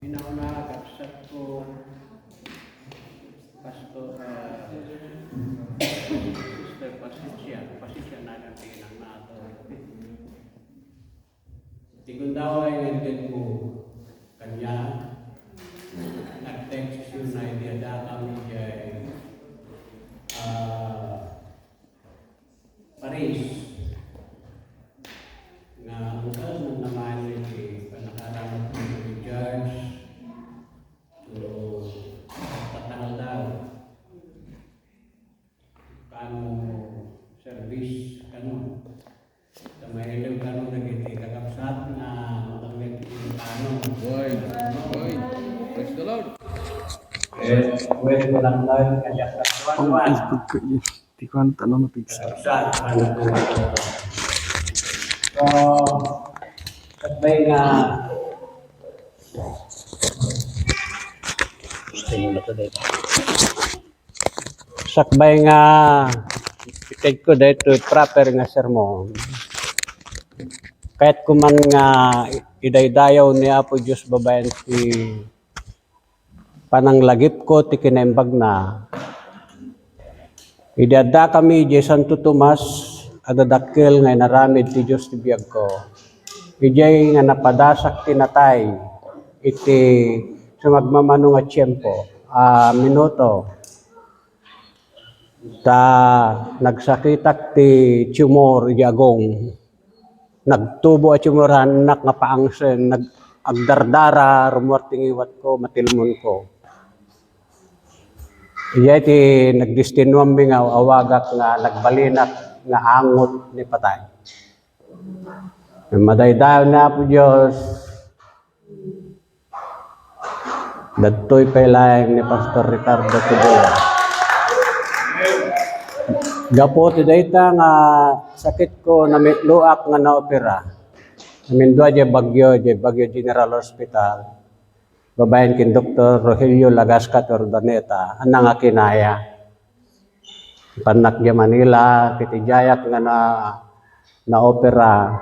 Inauna kapsat ko Pasto Sister Pasisya na natin ang nato. Tingin daw ay nandun ko kanya nag-text yun na idea kami kay Paris na bukas naman yung panakaramot ng George to tatangal daw kano service kano sa mahilaw kano nagiti kakapsat na matamit yung kano Boy, praise the Lord. pwede ko lang tayo kaya kasuan Di ko ang tanong na pizza. kakapsat ano po so sabay nga sakbay nga itig ko dito proper nga sermon kahit kuman nga idaydayaw ni Apo Diyos babayan ti pananglagip ko ti kinaimbag na idada kami di Santo Tomas adadakil nga naramid ti Diyos ti biyag ko ijay nga napadasak tinatay iti sumagmamano nga tiyempo minuto ta nagsakitak ti tumor iti agong nagtubo at tumuran nak nga paangsen agdardara rumorting iwat ko matilmon ko ijay ti nagdistinuam mi nga awagak nga nagbalinak nga angot ni patay madaydaw na po Diyos dadtoy pailayang ni Pastor Ricardo Tudela gapo ti dayta nga sakit ko na luak nga naopera namindua di Baguio General Hospital babayan kin Dr. Rogelio Lagascat Ordaneta anang nga kinaya panak di Manila kiti jayak nga na opera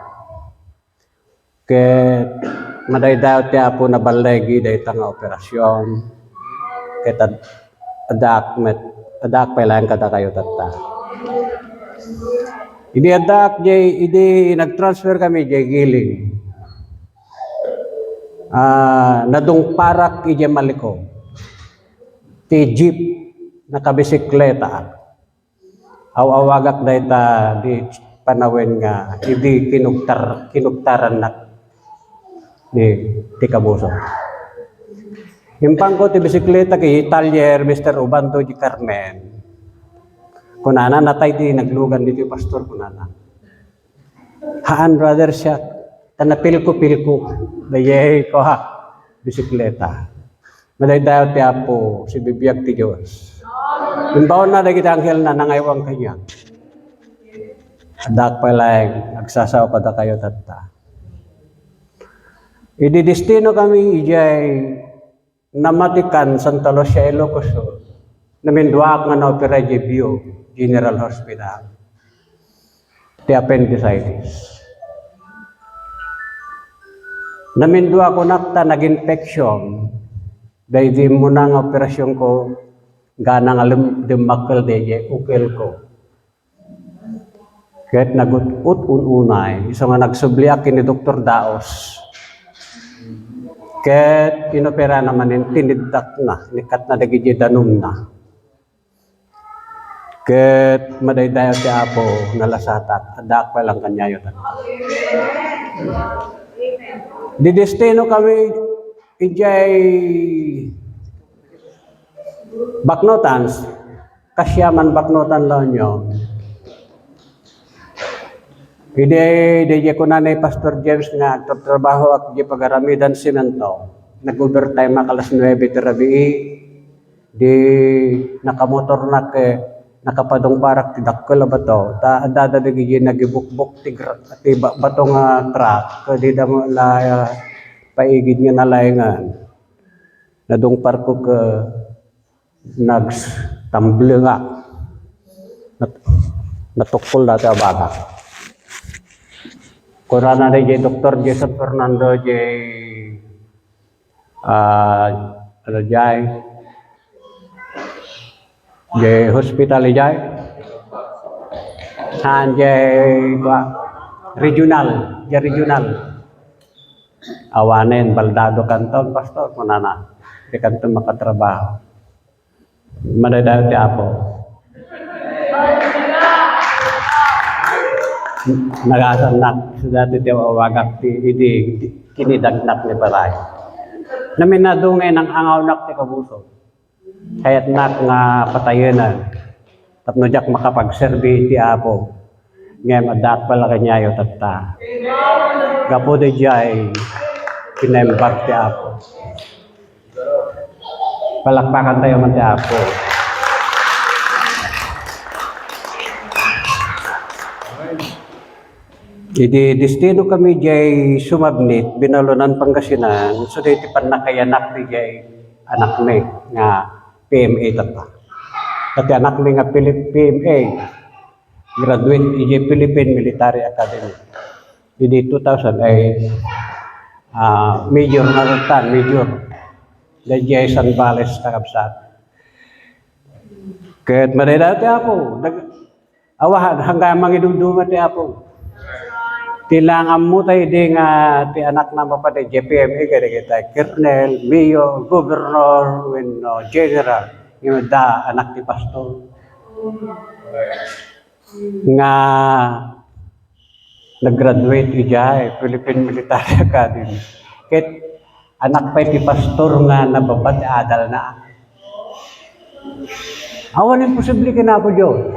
ket madaydaw ti Apo na balegi dayta nga operasyon ket adak pailan kada kayo tatta idi adak idi nag-transfer kami jay Giling nadungparak ije maliko ti jeep nakabisikleta awawagak dayta di panawen nga idi kinugtaran na ti kabuso impang ko ti bisikleta kay Italier Mr. Ubanto di Carmen kunana natay di naglugan dito pastor kunana haan brother siya tanapilko dayay ko ha bisikleta madaydayo ti Apo si bibiyag ti Diyos imbaon na dagiti anghel na nangaywang kanya adak palang agsasaw kada kayo tatta ididestino kami ijay namatikan Santa Lucia Ilocos naminduak nga na-opera Bio General Hospital ti appendicitis namindua ko nakta nag-infection dahil di mo na nga operasyon ko gana nga dumakal de ukil ko kahit nagut-ut unay isa nga nagsubliak ni Dr. Daos kahit inopera naman yung tinidak na nikat na dagiti danum na kahit madaydayo si Apo nalasatak adak pa lang kanyayo didestino kami ijay baknotans kasyaman baknotan lang nyo Ide ko na Pastor James nga trabaho at di pagaramidan simento. Nag-overtime makalas 9 tirabi di nakamotor na ke nakapadong parak ti dakkel ba to. Ta dadadagi nagibukbuk ti bato nga truck di da la paigid nga nalayngan. Nadung parko ke nags tamble nga. Natukol dati abaga. Kurana de Dr. Jason Fernando ano jay, jay hospital jay, jay regional, jay regional. Awanen, baldado kanton, pastor, kunana. Di kanton makatrabaho. Madadayo ti Apo. Nagasanak, so dati ti awagak ti kinidagnak ni Paray. Naminadungay ng angawnak ti Kabuso. Kaya't nak nga patayonan. Tapno jak makapagserbi ti Apo. Ngayon adak pala kanyayo tatta. Gapo di jay kinembag ti Apo. Palakpakan tayo man ti Apo. Idi destino kami jay sumabnit binalunan Pangasinan so dito panakayanak ni jay anak mi nga PMA tata. Dati anak mi nga PMA graduate iji Philippine Military Academy. Idi 2008 major na ratan, major. Dajay San Vales kakabsat. Kahit madadati ako, awahan hanggang mangidumduma ti Apo. Tilangan mo tayo di nga ti anak na mapatay JPMA kaya kita Colonel, Mayor, Governor, General yung da anak ti Pastor nga nag-graduate ijay Philippine Military Academy kaya anak pa ti Pastor nga nababat adal na awan yung posible ka na po Diyos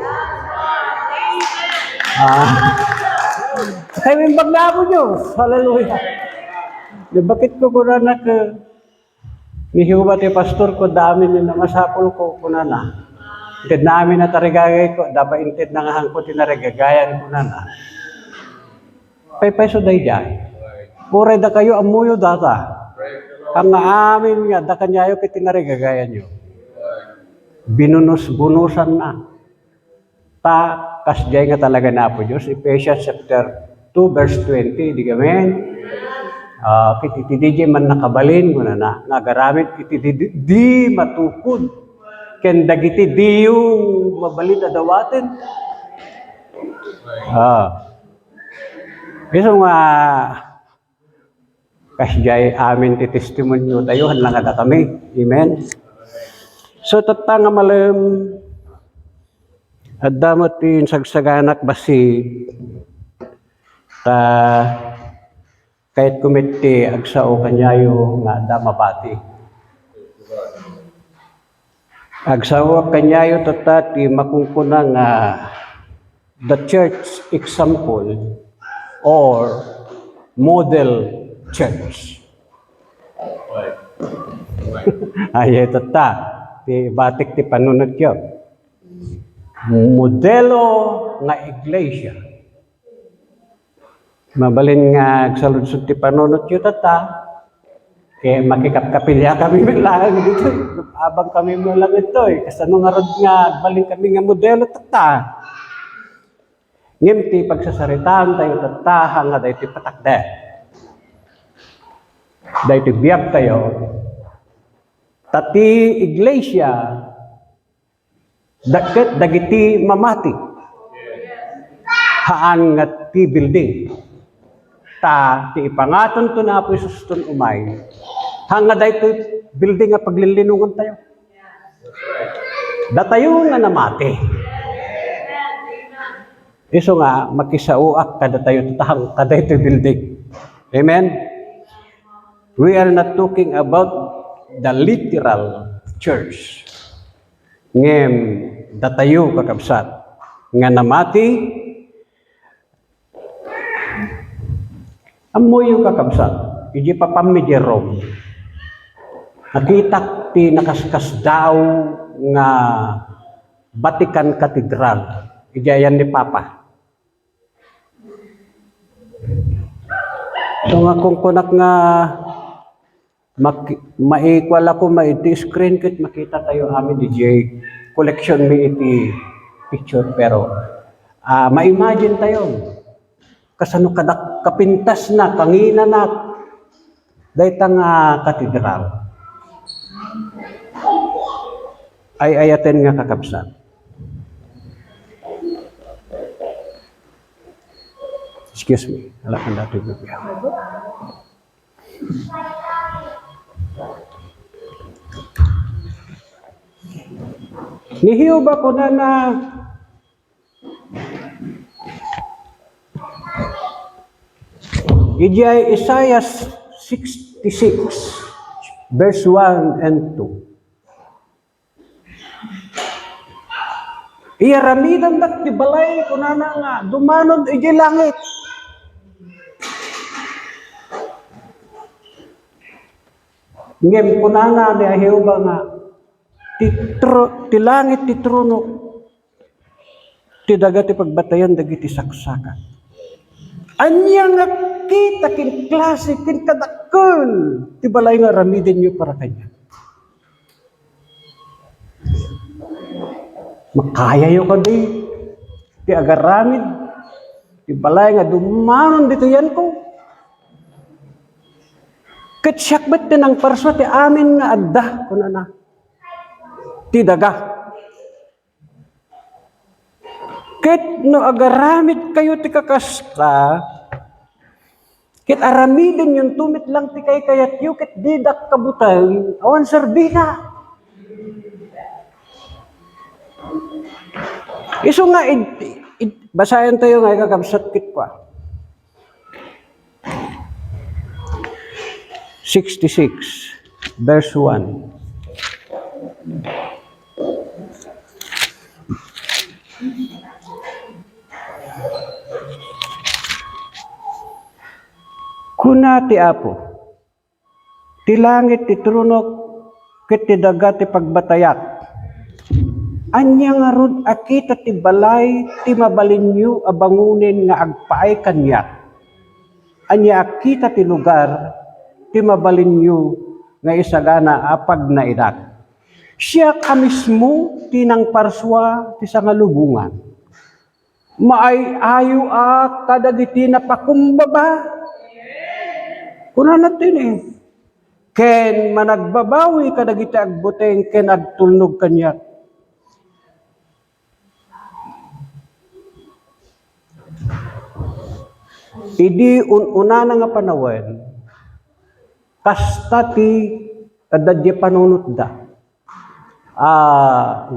ay, mimbag na ako Diyos. Hallelujah. Di bakit ko kuna na ka ni Jehovah ti pastor ko dami na masapol ko kuna na. Intid namin na tarigagay ko. Dapat intid na nga hangko tinarigagayan kuna na. Paypay so day dyan. Puray da kayo amuyo data. Ang amin nga da kanyayo kiti narigagayan nyo. Binunus-bunusan na. Ta kasjay nga talaga na po Diyos. Ephesians chapter 2 verse 20, di gamin. Kiti DJ man nakabalin mo na nagaramit iti di matukod. Ken dagiti di yung mabalin na dawatin. Gusto nga kasjay amin ti testimonyo tayo hanlang ada kami. Amen. So tatanga malam at damot tin sagsaganak basi ta kahit kumiti agsao kanyayo nga damabati. Agsao kanyayo tatati makungkuna nga the church example or model church. Ay tata ti batik ti panunod yo. Modelo nga iglesia. Mabalin nga agsaludsod ti panunot yu tata, kaya makikapkapilya kami lang dito. Abang kami mo lang ito eh. Kasano nga rod nga, balin kami nga modelo tata. Ngim ti pagsasaritaan tayo tata, hanga dahi ti patakde. Dahi ti biyak tayo. Tati iglesia, dagiti mamati. Haan nga ti building. Ta ti ipangaton to na po suston umay. Hanga dayto building nga paglilinungan tayo. Datayo nga namati. Iso nga makisauak kada tayo tutahang kada ito building. Amen. We are not talking about the literal church. Ngem datayo kakabsat nga namati amoy yung kakabsat, iji papami Jerome. Nakita ti nakaskas daw nga Vatican Cathedral. Iji ayan ni Papa. So nga kung kunak nga maikwal ako maiti screen kit makita tayo amin DJ collection mi iti picture pero ma-imagine tayo kasano kadak kapintas na, kangina na, daytang katedral ay ayaten nga kakabsat. Excuse me, alakan dati bibigyan. Nihiyo ba ko na ijay Isaiah 66 verse 1 and 2. Iyaramidan dak ti balay kunana nga dumanod ijay langit. Ngem kunana ni Jehovah nga ti langit ti trono ti daga ti pagbatayan dagiti saksakan. Anya nga kita kin klase kin kadakkel ti balay nga ramiden nyo para kanya. Makaya yo kadi ti agaramid ti balay nga dumanon dito yan ko. Ket syakbet ti nang parso ti amin nga adda kunana ti daga. Ket no agaramid kayo ti kakasta, ket aramiden yung tumit lang ti kay kayat yu, ket didak kabutay, awan serbina. Iso nga, basayan tayo nga, kakabsat kit pa. 66, verse 1. Kuna ti Apo, ti langit ti trunok, ket ti daga ti pagbatayak. Anya nga rod akita ti balay ti mabalinyo a bangunin nga agpaay kanya. Anya akita ti lugar ti mabalinyo nga isagana apag na idak. Siya ka mismo ti nang parswa ti sangalubungan. Maayayo kadagiti napakumbaba. Kuna natin ken managbabawi kadagiti agbuteng ken agtulnog kanya. Idi una na nga panawen, kasta ti adadya panunot da.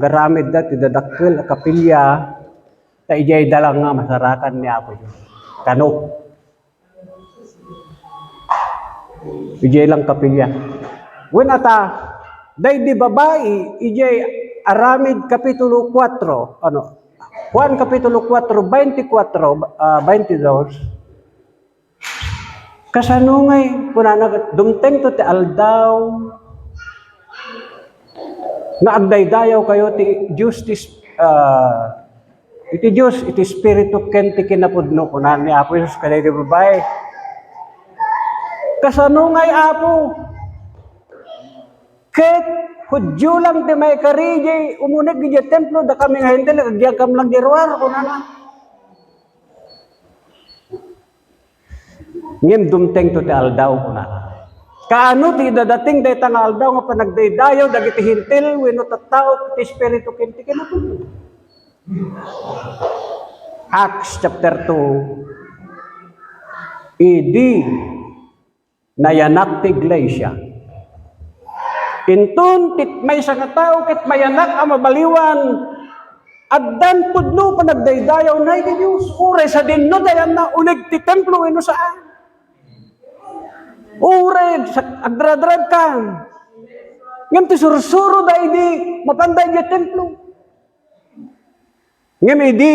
Garamid da ti dadakkel kapilya, ta ijay dalang nga masarakan ni Apo yun. Kano. Ijay lang kapilya. When day di babae, ijay aramid kapitulo 4, Juan kapitulo 4, 22, kasanungay, kunana, dumteng to ti aldaw, nga agdaydayaw kayo ti Diyos iti Diyos, iti Espiritu ken ti kinapudno, kunana ni Apo Jesus kaday di babae. Kasanungay Apo, ket Hudyo lang ti may karijay, umunag di templo, da kami nga hindi, nagyagam lang dirwar, kunana. Ngem dumteng to ti aldaw kunana. Kaano ti dadating day tang aldaw nga panagdaydayaw dagiti hintil wenno tattao ti espiritu ken ti kinapudno. Acts chapter 2. Idi nayanak ti iglesia. Intun tit may nga tao ket mayanak a mabaliwan addan pudno panagdaydayaw nay ti Dios. Ure sa dinno dayan na unig ti templo wenno saan. Ure, agdradrad ka. Ngam ti sursuro da idi, mapanday di templo. Ngam idi,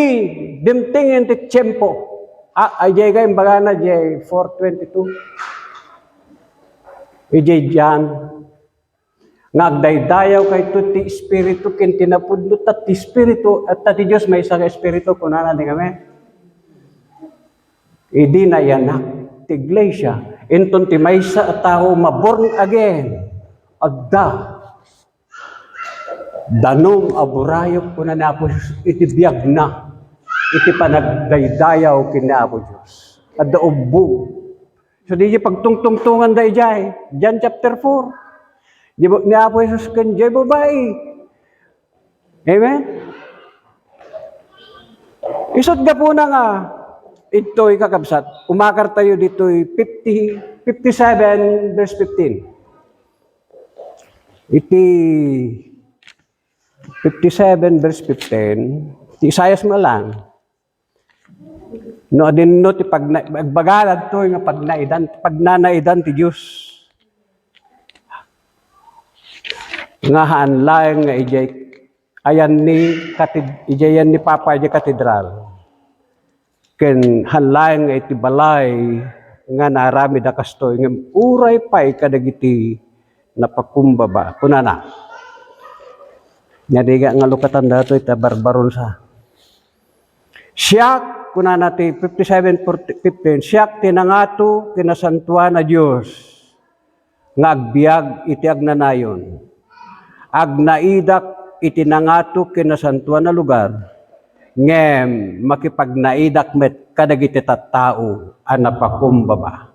dimtingin ti tiyempo. Ajay kayo, bagana, jay 4:22. Ijay dyan. Nagdaydayaw kay to ti espiritu, kin tinapudlo, tat ti espiritu, at ti Diyos may isang espiritu, kunana di kami. Idi na yanak, ti iglesia. Inton ti maysa a tao maborn again. Agda. Danong aburayok ko na Apo Diyos. Iti biyag na. Iti panagdaydayaw kina Apo Diyos. Adda ubog. So di pagtungtungtungan da ijay. John chapter 4. Di ni Apo Jesus kan jay babae. Amen? Isot ga po na nga, ito'y kakabsat. Umakar tayo dito'y 57 verse 15. Iti 57 verse 15, ti Isaias mo lang. No adin no ti pagbagalag to nga pagnanaidan ti Dios. Nga hanlaeng nga ijay ayan ni ijayan ni Papa ijay katedral. Ken hanlaeng nga iti balay nga narami da kastoy nga uray pay kadagiti napakumbaba kunana. Nyadiga nga lukatan dato ita barbaron sa. Siyak kunana ti 57:15 siyak tinangato kinasantuan na Dios nga agbiag iti agnanayon. Agnaidak iti nangato kinasantuan na lugar ngem makipagnaidak met kadagiti tattao a napakumbaba.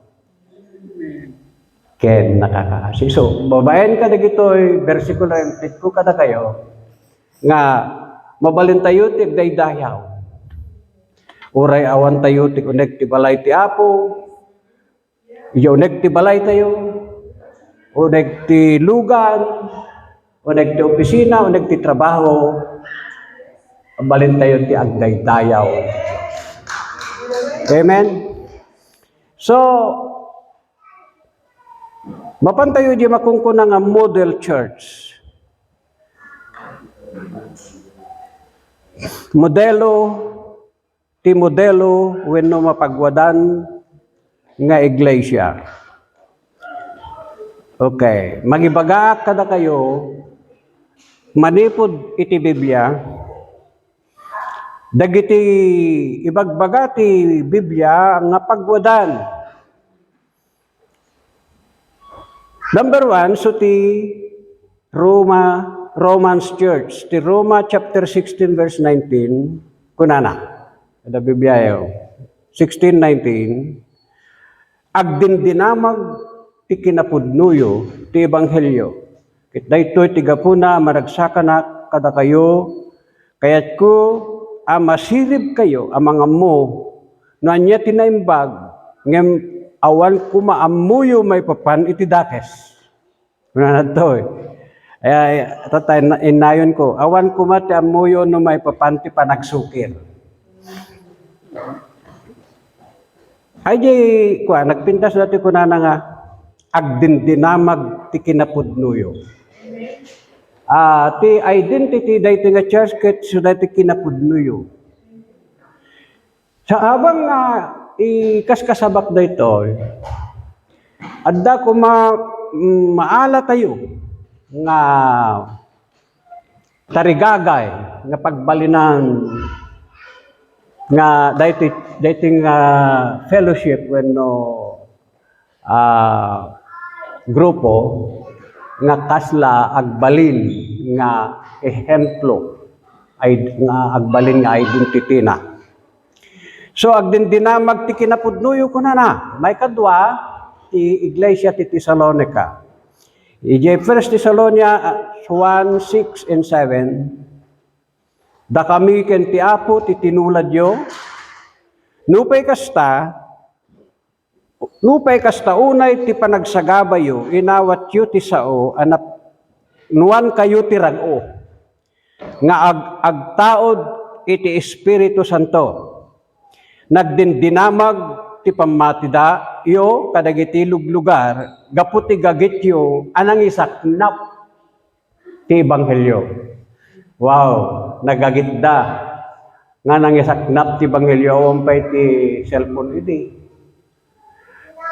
Ken nakakaasi. So, babayan ka dagitoy bersikulo yung ko kada kayo nga mabalin tayo ti daydayaw. Uray awan tayo ti unek ti balay ti Apo. Unek ti balay tayo. Unek ti lugan. Unek ti opisina, unek ti trabaho. Mabalin tayo ti agdaydayaw. Amen. So, mapantayo di makungkuna nga model church. Modelo wenno mapagwadan nga iglesia. Okay, magibaga kada kayo manipod iti Biblia. Dagiti ibagbaga ti Biblia nga pagwadan. Number 1, so ti Romans Church. Ti Roma chapter 16 verse 19. Kunana. Ada Biblia yo. 16:19. Agdindinamag ti kinapudnuyo ti ebanghelyo. Ket daytoy ti gapuna maragsakanak kada kayo kayat ko masirib kayo amang ammo no anya tinaimbag ngem awan kumaamuyo may papan iti dakes. Kunana to. Ay tatay inayon ko. Awan kumati amuyo no may papan ti panagsukir. Ay di nagpintas dati kunana nga agdindinamag ti kinapudnuyo. Ti identity dayti nga church ket so dayti kinapudnuyo. Sa abang nga ikaskasabak dayto adda ko maala tayo nga tarigagay nga pagbalinan nga dating fellowship wenno grupo nga kasla agbalin nga ehemplo ay nga agbalin nga identity na. So agdindinamag ti kinapudnuyo kunana. May kadwa ti iglesia ti Thessalonica. Ije 1 Thessalonica 1:6 and 7. Da kami ken ti Apo ti tinulad yo. Nupay kasta unay ti panagsagabayo inawat yu ti sao anap nuan kayo ti rag-o nga agtaod iti Espiritu Santo. Nagdindinamag ti pamatida yo kadagiti lugar gapu ti gagityo anang isaknap ti ebanghelyo. Wow, nagagitda nga nang isaknap ti ebanghelyo awan pay ti cellphone idi.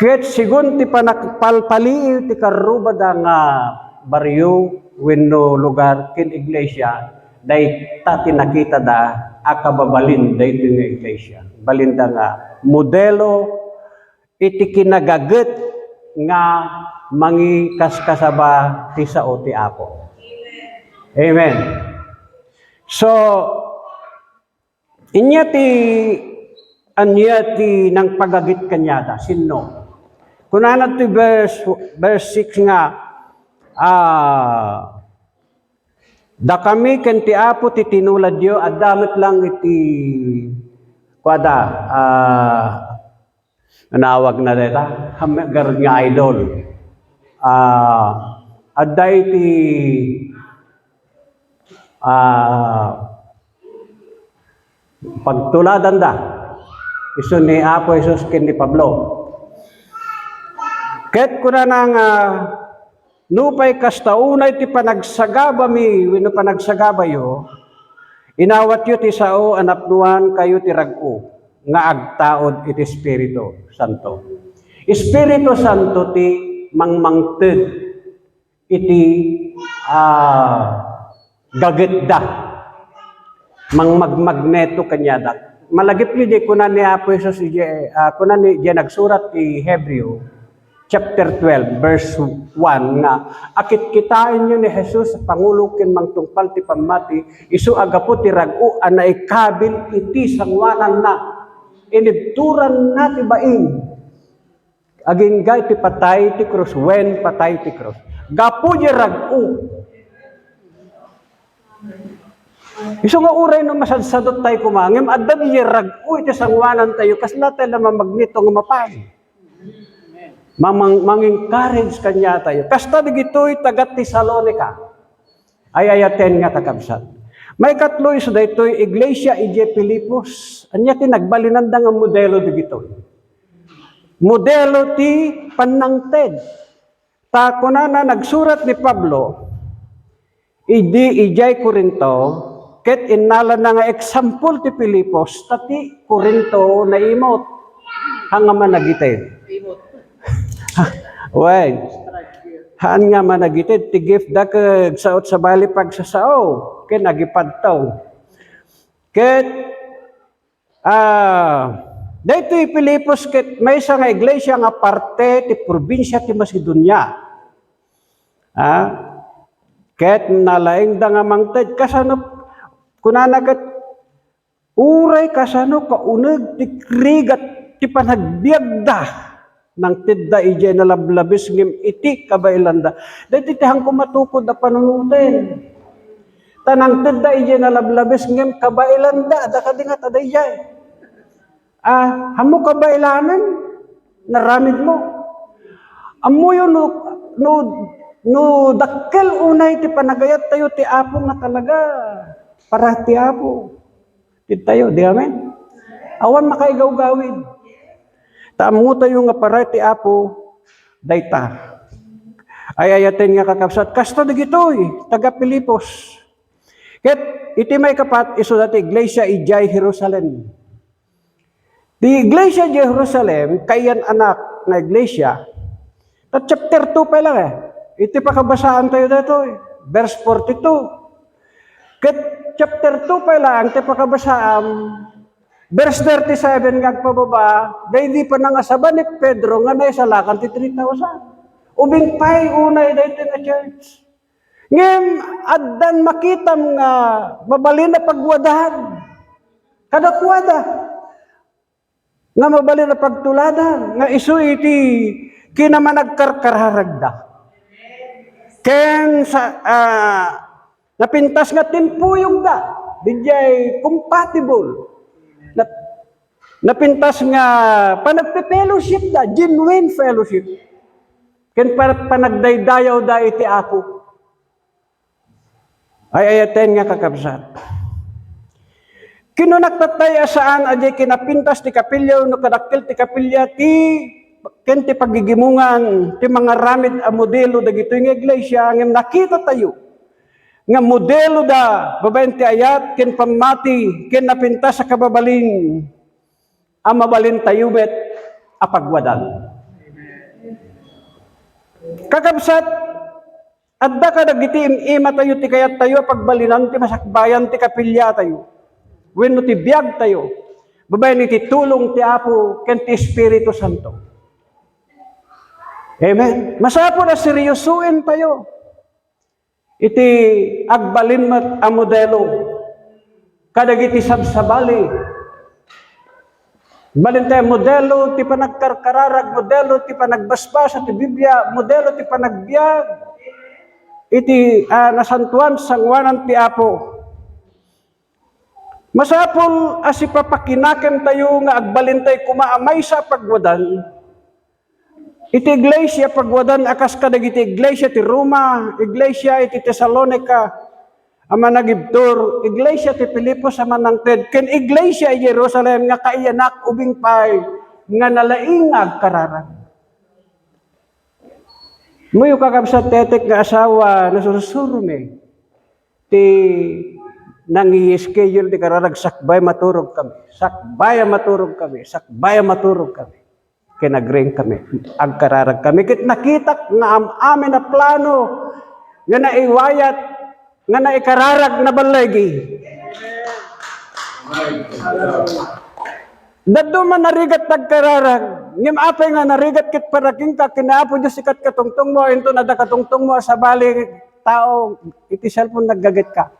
Ket sigun ti panakpalpali ti karubada nga baryo wenno lugar ken iglesia day ta tinakita da akababalin dayto nga iglesia. Balinda nga modelo iti kinagaget nga mangikaskasaba ti sao ti Apo. Amen. So anya ti nang pagagit kanyada sinno Kunana ti verse 6 nga, da kami ken ti Apo ti tinulad yo, at damit lang iti, kwada, nanawag na deta, garod nga idol. Adda iti, pagtuladan da, iso ni Apo Jesus ken ni Pablo. Ket kuna nang nupay kastaunay ti panagsagaba mi, wenno panagsagaba yo, inawat yo ti sao anapnuan kayo ti rag-o, nga agtaod iti Espiritu Santo. Espiritu Santo ti mangmangted iti gagetda, mangmagmagneto kanyada. Malagip ni di kuna ni Apo Jesus, kuna ni nagsurat ti Hebreo, chapter 12, verse 1 nga, akit kitain nyo ni Jesus, Pangulo ken mangtungpal ti pamati, isu agapo ti rag-o, anaikabil iti sangwanan na, inibturan na ti baing, agingay ti patay ti krus, wen patay ti krus. Gapo di rag-o. Isu nga uray no masadsadot tayo kumangim, adda di rag-o iti sangwanan tayo, kasla tayo naman magnito nga mapay. Mang-encourage kanya tayo. Kasta digito'y tagat Tesalonica. Ay ayaten nga kakabsat. May katlo iso daytoy Iglesia ije Filipos. Anya ti nagbalinanda nga modelo digito'y. Modelo ti panangted. Ta kunana nagsurat ni Pablo, ijay Korinto, ket innala na nga example ti Filipos, tati Korinto na imot. Hanga man nagitid. Wait. Haan nga managitid, ti gift da kag saot sa bali pagsasao, ken nagipadtaw. Ket, daytoy Filipos ket may isa nga iglesia nga parte ti probinsya ti Macedonia. Ket nalaing da nga mangted, kasano, kunana ket, uray kasano kauneg ti krigat ti panagbiag da. Nang tidda ije na lablabis ngim iti kabailanda. Dahil titihang kumatukod na panunutin. Tanang tidda ije na lablabis ngim kabailanda. Da kadingat aday jay. Hamo kabailanan, naramid mo. Amo yun, no dakkel unay ti panagayat tayo ti Apo nga talaga. Para ti Apo. Ti tayo, di amen? Awan makaigaw-gawid. Tamo tayo nga para ti Apo, dayta. Ay ayaten nga kakabsat, kasta digitoy, taga Pilipos. Ket, iti may kapat, iso dati, Iglesia ijay Jerusalem. Di Iglesia Jerusalem, kayan anak na Iglesia, at chapter 2 pa lang iti pakabasaan tayo dito, verse 42. Ket, chapter 2 pa lang, iti pakabasaan, verse 37 nga pababa, dahil di pa nangasaba ni Pedro nga naisalakan ti 3,000. Ubing pay unay dahil na church. Ngayon, addan makitam nga mabalin na pagwadahan. Kadakwada. Nga mabalin na pagtuladan. Nga isu iti kinaman nagkarkarharagda. Ken sa napintas nga timpuyog da. Dijay compatible. Napintas nga panagpe-fellowship da, genuine fellowship. Ken panagdaydayaw da iti Apo. Ay ayaten nga kakabsat. Kinunaktatay asaan aday kinapintas ti kapilya no kadakkel ti kapilya ken ti pagigimungan ti mga ramid a modelo dagitoy nga iglesia ngem nakita tayo nga modelo da babaen ti ayat ken pamati ken napintas sa kababalin ang mabalin tayo bet apagwadan. Kakabsat, adda ka dagiti ima tayo ti kayat tayo pagbalinan ti masakbayan ti kapilya tayo. Wenno ti biag tayo. Babaen iti tulong ti Apo ken ti Espiritu Santo. Amen. Masapo na seryosuin tayo. Iti agbalin mat a modelo. Kadagiti sabsabali. Balin tayo modelo, ti panagkarkararag, modelo, ti panagbasbas, ti Biblia, modelo, ti panagbiag, iti nasantuan, sangwanan ti Apo. Masapol as ipapakinakem tayo nga agbalin tayo kumaamay sa pagwadan, iti iglesia pagwadan akas kadag iti iglesia ti Roma, iglesia iti Thessalonica, ama nagibtur, iglesia ti Filipos ama nangted, ken iglesia i Jerusalem nga kaiyanak ubing pay nga nalaingag kararag. Muyo kakabsat tetek nga asawa nasusurume ti nangi-schedule ti kararag sakbay maturog kami. Sakbay maturog kami. Sakbay maturog kami. Kinagring kami. Agkararag kami. Kit nakita nga amin na plano nga naiwayat nga naikararag na balagi. Dadto man narigat tagkararag. Ngim apay nga narigat kit paraking ka kinaapo Diyos ikat katungtong mo. Ito na da katungtong mo sa bali tao. Iti cellphone naggagit ka.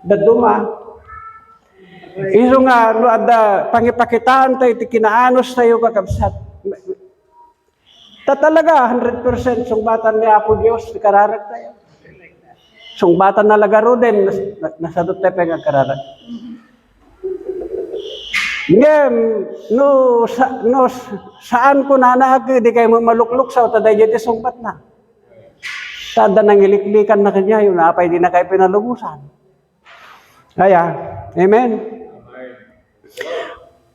Daduma. Iso nga, no, ada pangipakitaan tayo, iti kinaanos tayo kakabsat. Talaga, 100% sungbatan ni Apo Diyos, kararag tayo. Sungbatan na lagaro din, nasadot tayo pa kararag. Ngem, saan ko nanahag, di kayo malukluk sa utaday dyan, sungbat na. Tada nang iliklikan na kanya, yun napay di na kayo pinalumusan. Kaya, amen.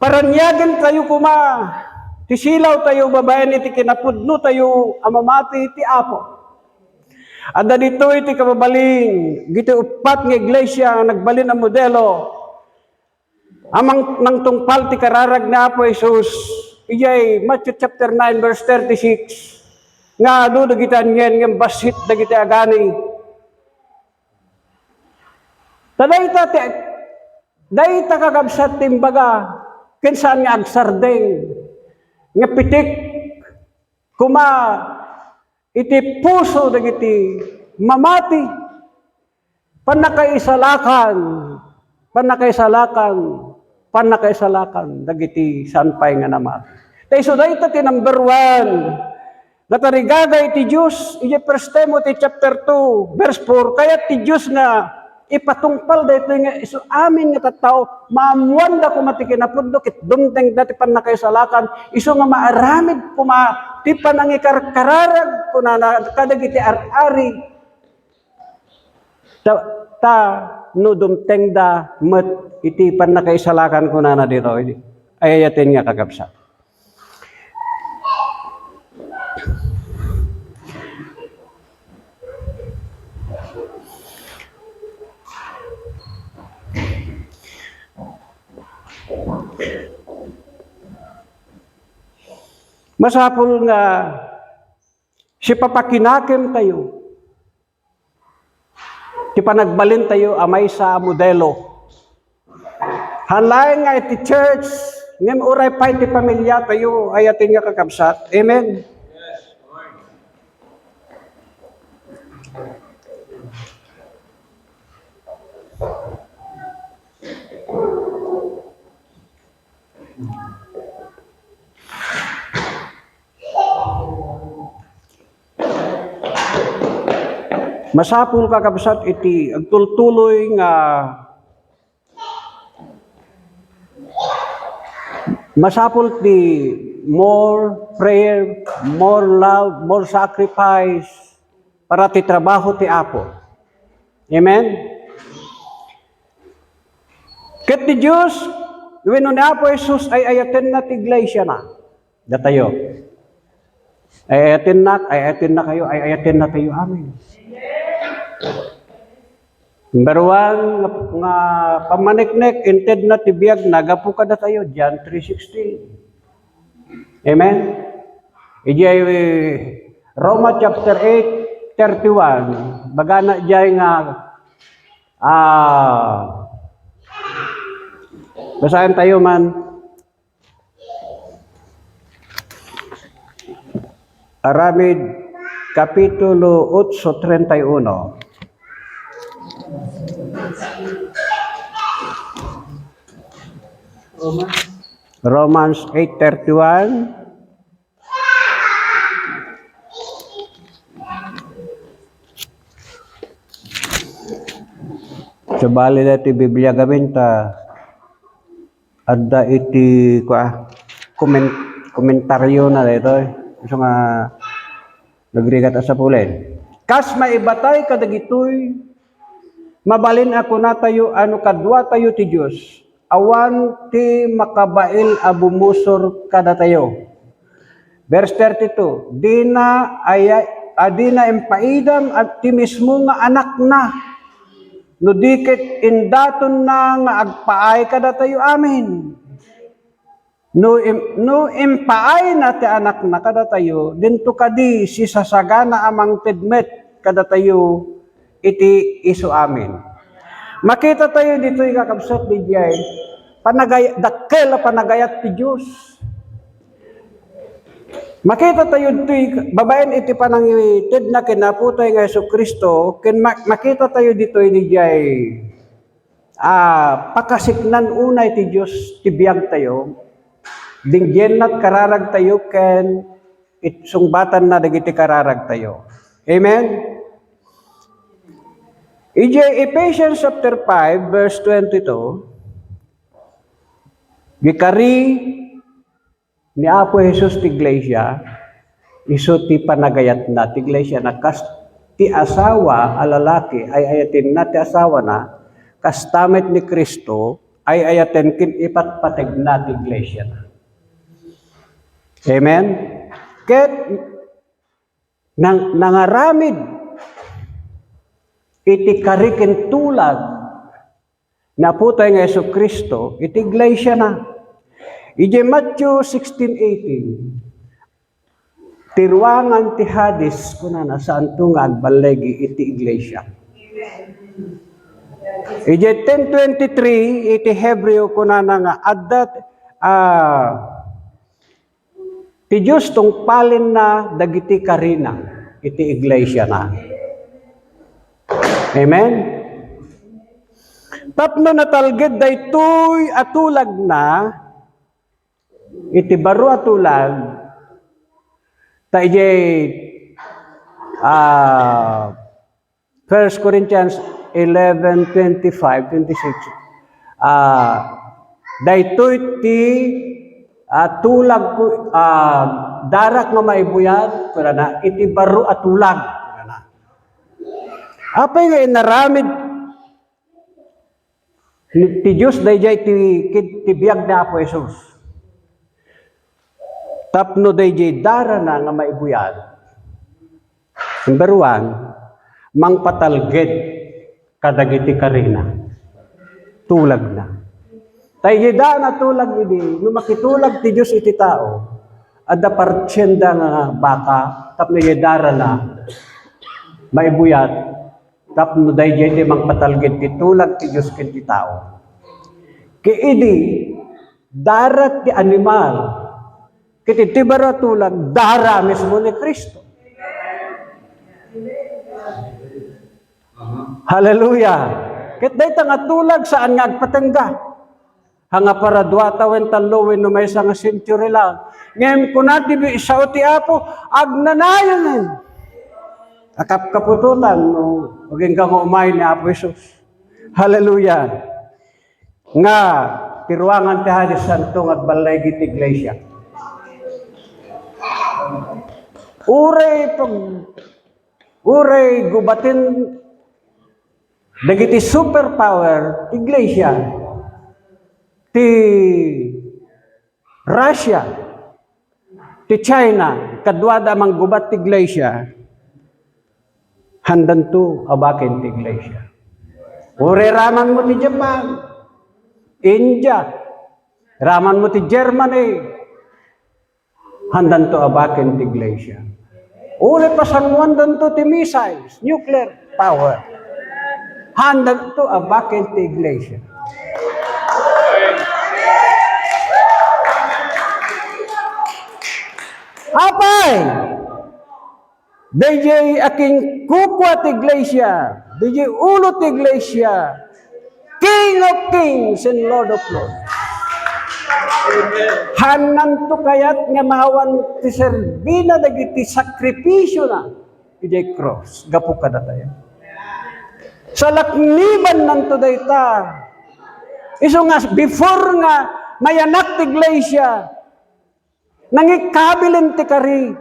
Paranyagan tayo kuma, tisilaw tayo babayan iti kinapudno tayo amamati iti Apo. Ada dito iti kababaling, giti upat ng iglesia nagbalin ang modelo. Amang nang tungpal ti kararag na Apo Jesus, iyay Matthew chapter 9 verse 36, nga do dagitan yan ng basit dagiti agani. Dahita kakabsat timbaga, kinsan nga agsardeng, nga pitik, kuma, iti puso dagiti mamati, panakaisalakan, dagiti sanpay nga namati. Taiso dahita ti number 1, natarigagay ti Diyos, iti 1 Timothy chapter 2, verse 4, kaya ti Diyos nga, ipatungpal dito nga iso amin nga tattao maamuan da kumati kinapudno kit dumteng dati panakaisalakan iso nga maaramid kuma ti panangikarkararag kunana kadagiti ari ta no dumteng da met iti panakaisalakan kunana dito ayayatin nga kakabsat. Masapul nga si papakinakem tayo. Ti panagbalin tayo amay sa modelo. Hanlain nga iti church, ngem uray pay ti pamilya tayo ayatin nga kakabsat. Amen. Masapul kakabsat iti agtultuloy nga masapul ti more prayer, more love, more sacrifice para ti trabaho ti Apo. Amen? Ket ti Diyos, wenno ni Apo Jesus ay ayaten na ti iglesia na. Datayo. Ay ayaten na kayo, ay ayaten na tayo. Amen. Number 1, nga pamaniknek, inted na tibiyag, nagapu ka na tayo, John 3:16. Amen? Ijay Roma chapter 8:31, bagana jay nga, basahin tayo man, Aramid, Kapitulo 8:31. Romans 8:31. So bali dati Biblia gamin ta adda iti komentaryo na dito. So nga nagrigat sa pulen. Kas maibatay kadagitoy mabalin ako na tayo ano kadwa tayo ti Dios. Awan ti makabail abumusor kada tayo. Verse 32. Di na empaidam at ti mismo nga anak na. No dikit indaton na nga agpaay kada tayo amin. No impaay na ti anak na kada tayo, dinto kadi si sasagana amang tidmet kada tayo iti iso amin. Makita tayo dito yung kakabsat di Jay, dakkel panagayat ti Diyos. Makita tayo dito, babaen iti panangitid na kinaputay ng Yesu Kristo, makita tayo dito ni Jay, pakasiknan unay ti Diyos, tibiyag tayo, dinggen na't kararag tayo, ken itsungbatan na dagiti kararag tayo. Amen? Ephesians chapter 5, verse 22, gikari ni Apo Jesus ti Iglesia, iso ti panagayat na ti Iglesia na kas ti asawa alalaki ay ayatin na ti asawa na, kas tamet ni Kristo ay ayatin kin ipatpateg na ti Iglesia na. Amen? Ket nangaramid iti kariken tulag na putay nga Yesu Kristo, iti Iglesia na. Ije Matthew 16:18, tiruangan ti hadis kunana saan tunga agbalegi iti Iglesia. Ije 10:23 iti Hebreo kunana nga addat ti Diyos tungpalin na dagiti karina iti Iglesia na. Amen? Tapno natalged daytoy atulag na iti baro atulag ta ijay 1 Corinthians 11:25-26 daytoy ti tulag darak nga maibuyad kunana iti baro atulag kunana apay nga inaramid ti Diyos dayjay ti biag na Apo Jesus. Tapno dayjay dara na nga maibuyad. Number 1, mangpatalged kadagiti karina. Tulag na. Dayjay da na tulag idi, no makitulag ti Diyos iti tao, adda partsyenda nga baka, tapno dayjay dara na maibuyad. Tapno dayjay di mangpatalged ti tulag ti Diyos ken ti tao. Kiidi darat ti animal. Kiti ti baro tulag dara mismo ni Kristo. Hallelujah. Ket dayta nga tulag saan nga agpatengga. Hanga para duata wen tallo wen no may nga century lang. Ngem kunati bi sao ti Apo agnanayon. Akap-kapututan no maging kang umay ni Apo Jesus. Hallelujah. Nga tiruangan ti hadis santo agbalay giti Iglesia. Uray gubatin dagiti superpower Iglesia ti Russia ti China kadwada mang gubat ti Iglesia handan to abaken ti Iglesia. Uray raman mo ti Japan, India, raman mo ti Germany, handan to abaken ti Iglesia. Uli pasangwandan to ti missiles, nuclear power. Handan to abaken ti Iglesia. Apay! DJ aking kupwa ti Iglesia, DJ ulo ti Iglesia, King of Kings and Lord of Lords. Hanan to kayat nga mahawan ti serbina dagiti sakripisyo na iti cross. Gapo kada tayo. Sa lakniban nanto dayta. Iso nga before nga mayanak ti iglesia nangikabilin ti kari.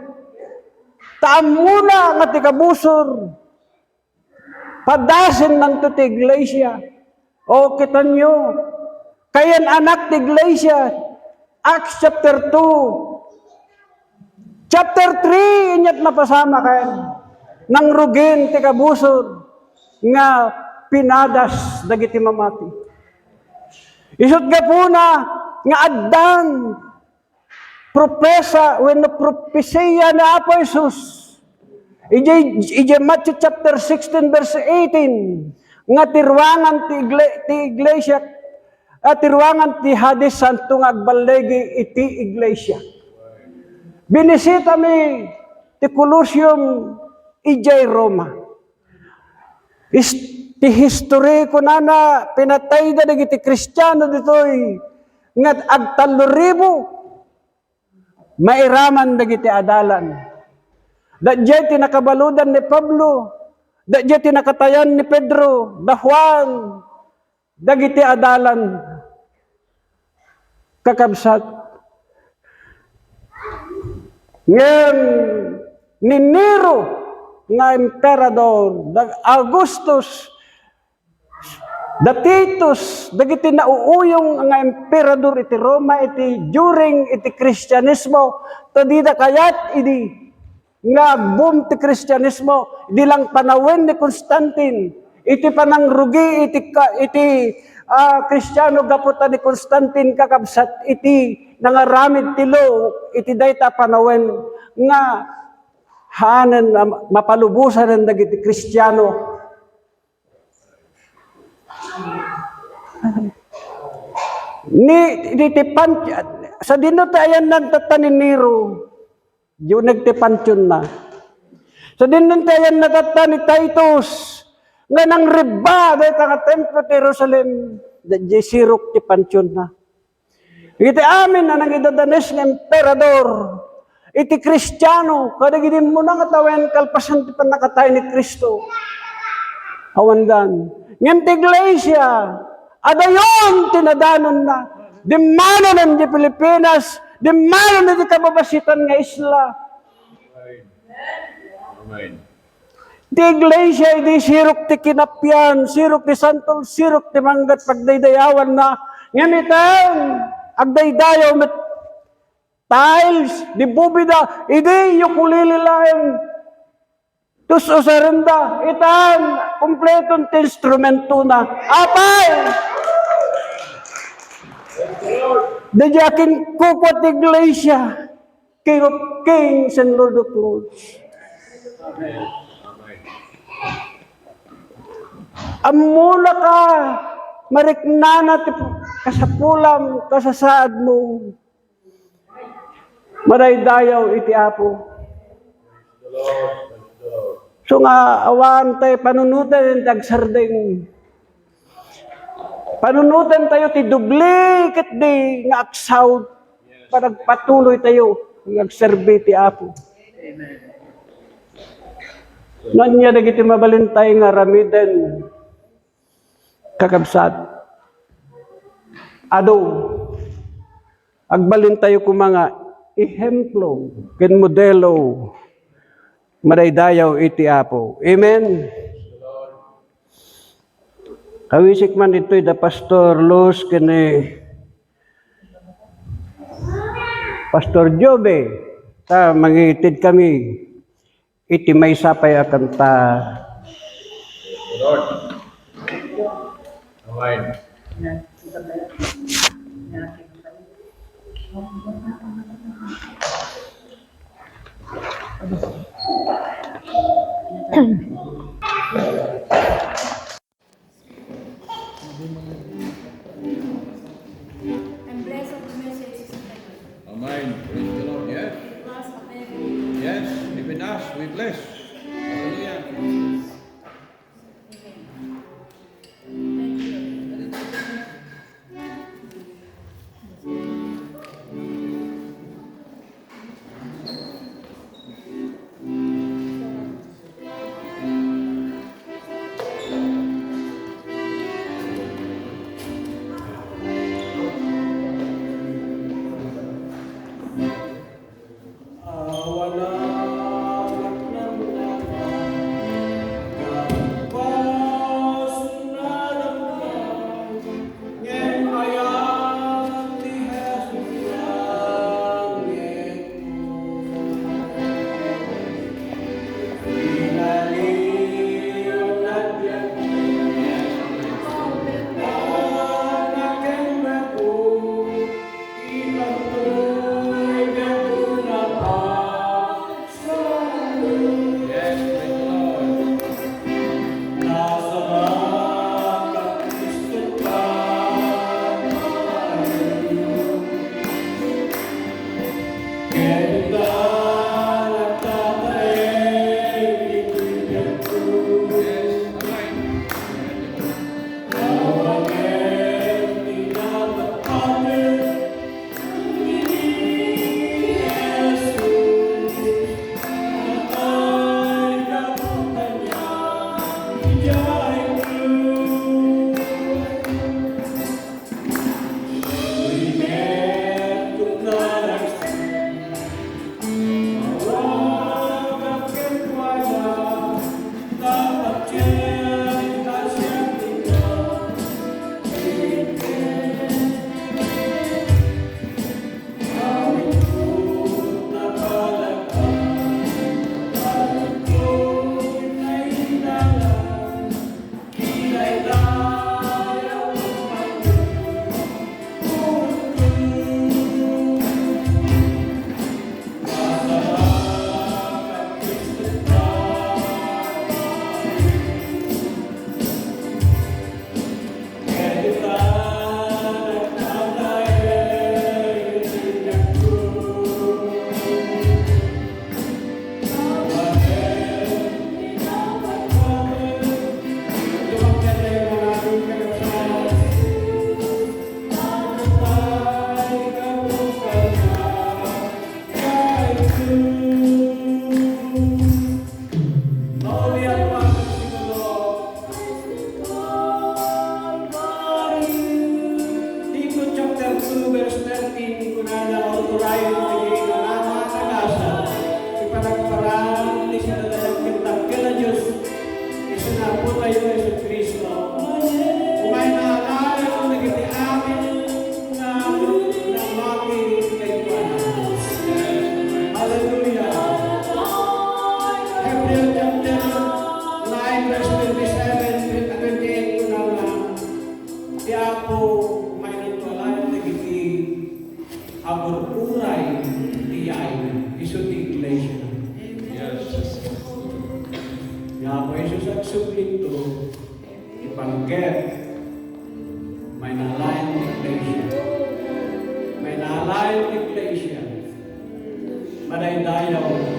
Taamuna nga ti kabusor. Padasin nanto ti iglesia. O kita nyo, kayan anak ti iglesia, Acts chapter 2. Chapter 3, inyat napasama kayan. Nang rugin ti kabusor, nga pinadas dagiti mamati. Isut nga po na, nga addan, propesa, when the propesya na Apo Jesus, ije Matthew chapter 16 verse 18, nga tirwangan ti iglesia, at tirwangan ti Hades santo nga agbalegi iti iglesia. Binisita mi ti Colosseum ijay Roma. Ti history ko na pinatay da dagiti Kristiyano ditoy nga agtaloribo mairaman dagiti adalan. Dadjay tinakabaludan ni Pablo, dadjay tinakatayan ni Pedro, da Juan, dagiti adalan kakabsat. Ngayon, ni Nero nga emperador, Augustus, da Titus, dagiti nauuyong nga emperador iti Roma, iti during iti Kristyanismo, tadida kayat idi nga boom ti Kristyanismo, di lang panawin ni Constantine, iti panangrugi iti Kristiyano gaputa ni Constantine kakabsat iti nangaramid tilo iti dayta panawin nga hanan mapalubusan ng dagiti Kristiyano. Nitipan sa dinutayan nagtatanin Nero, yung nagtipansyon na. Sa dinutayan nagtatanin Titus, nga nang riba, dahil ka templo ti Jerusalem, di sirok ti pansyon na. Iti amin na nang idadanes ng emperador, iti Kristiyano, kadagiti mo na katawen, kalpasan ti panakatay ni Kristo. Awandan. Ngayon ti iglesia, adayon tinadanon na, dimano ng di Pilipinas, dimano na di kababasitan nga isla. Amen. Di iglesia, di sirok ti kinapyan, sirok ti santol, sirok ti manggat pagdaydayawan na. Ngayon itan, agdaydayaw met tiles, di bubida, idi yukulili lang. Tus usarenda, itan, kompletong ti instrumento na. Apay! Di jakin kupot iglesia, King of Kings and Lord of Lords. Amula ka, mariknana ti kasapulam, kasasaad mo. Maraydayaw iti Apo. So nga, awan tayo, panunutan ng tagsarding. Panunutan tayo ti dubli, kat di nga aksaw, panagpatuloy tayo, nagserbi ti Apo. Amen. Nanya dagiti mabalintay nga ramiden kakabsat. Ado, agbalintayo ko mga ehemplo, ken modelo, maraydayaw iti Apo. Amen. Kawisik man ito'y da Pastor Luz kene Pastor Jobe, ta mangitid kami, iti may sapay akan ta. Lord. Amen. And bless of the message. Amen. Praise the Lord. Yes. Bless of every. Yes. Even us, we bless. Hallelujah. Thank you. nagsubling to, ipangget, may nalayan iglesia. May nalayan iglesia. Madaydayaw,